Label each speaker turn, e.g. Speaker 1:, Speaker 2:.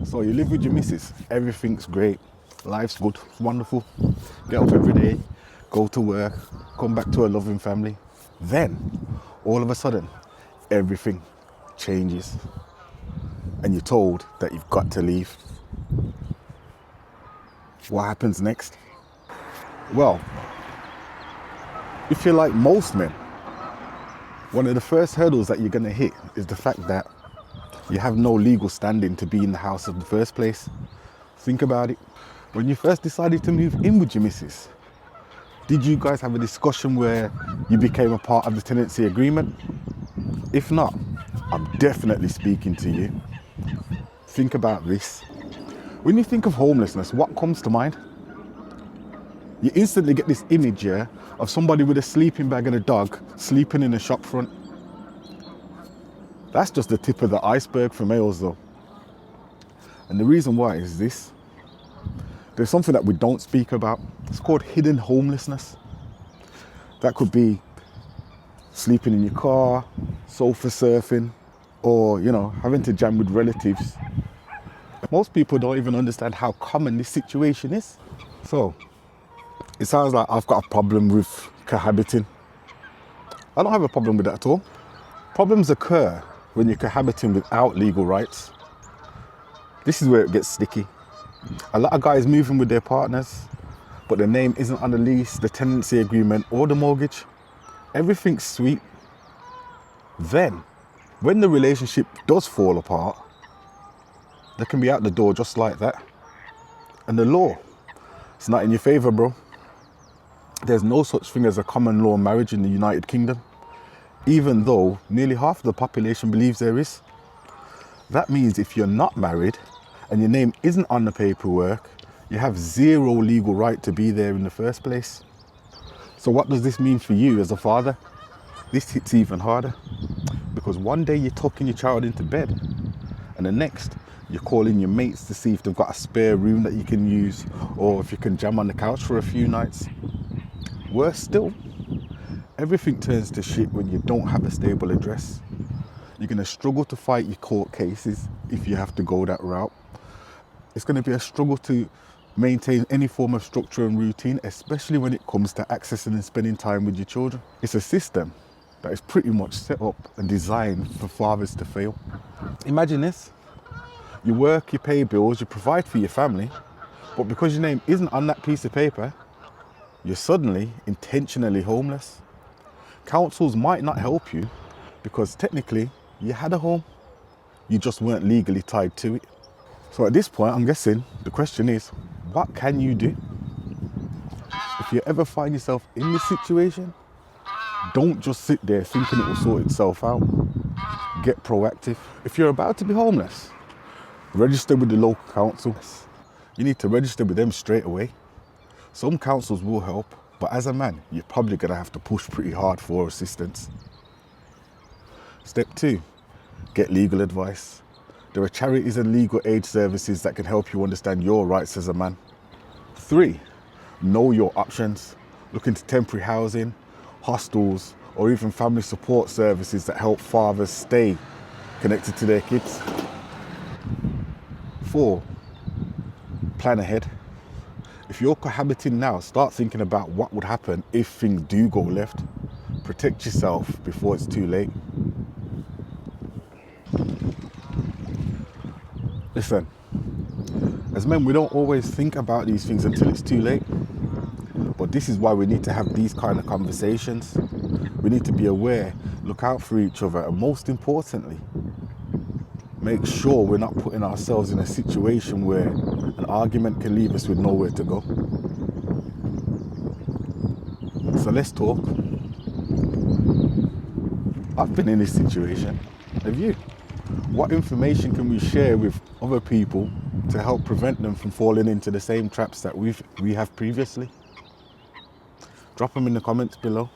Speaker 1: So you live with your missus, everything's great, life's good, it's wonderful. Get up every day, go to work, come back to a loving family. Then, all of a sudden, everything changes. And you're told that you've got to leave. What happens next? Well, if you're like most men, one of the first hurdles that you're going to hit is the fact that you have no legal standing to be in the house in the first place. Think about it. When you first decided to move in with your missus, did you guys have a discussion where you became a part of the tenancy agreement? If not, I'm definitely speaking to you. Think about this. When you think of homelessness, what comes to mind? You instantly get this image here of somebody with a sleeping bag and a dog sleeping in a shop front. That's just the tip of the iceberg for males though. And the reason why is this. There's something that we don't speak about. It's called hidden homelessness. That could be sleeping in your car, sofa surfing, or, having to jam with relatives. Most people don't even understand how common this situation is. So, it sounds like I've got a problem with cohabiting. I don't have a problem with that at all. Problems occur when you're cohabiting without legal rights. This is where it gets sticky. A lot of guys move in with their partners, but their name isn't on the lease, the tenancy agreement, or the mortgage. Everything's sweet. Then, when the relationship does fall apart, they can be out the door just like that. And the law, it's not in your favor, bro. There's no such thing as a common law marriage in the United Kingdom, even though nearly half of the population believes there is. That means if you're not married and your name isn't on the paperwork, you have zero legal right to be there in the first place. So what does this mean for you as a father? This hits even harder, because one day you're tucking your child into bed and the next you're calling your mates to see if they've got a spare room that you can use, or if you can jam on the couch for a few nights. Worse still, everything turns to shit when you don't have a stable address. You're going to struggle to fight your court cases if you have to go that route. It's going to be a struggle to maintain any form of structure and routine, especially when it comes to accessing and spending time with your children. It's a system that is pretty much set up and designed for fathers to fail. Imagine this. You work, you pay bills, you provide for your family, but because your name isn't on that piece of paper, you're suddenly intentionally homeless. Councils might not help you because technically you had a home, you just weren't legally tied to it. So at this point, I'm guessing the question is, what can you do? If you ever find yourself in this situation, don't just sit there thinking it will sort itself out. Get proactive. If you're about to be homeless, register with the local council. You need to register with them straight away. Some councils will help, but as a man, you're probably going to have to push pretty hard for assistance. Step 2, get legal advice. There are charities and legal aid services that can help you understand your rights as a man. 3, know your options. Look into temporary housing, hostels, or even family support services that help fathers stay connected to their kids. 4, plan ahead. If you're cohabiting now, start thinking about what would happen if things do go left. Protect yourself before it's too late. Listen, as men, we don't always think about these things until it's too late. But this is why we need to have these kind of conversations. We need to be aware, look out for each other, and most importantly, make sure we're not putting ourselves in a situation where an argument can leave us with nowhere to go. So let's talk. I've been in this situation. Have you? What information can we share with other people to help prevent them from falling into the same traps that we have previously? Drop them in the comments below.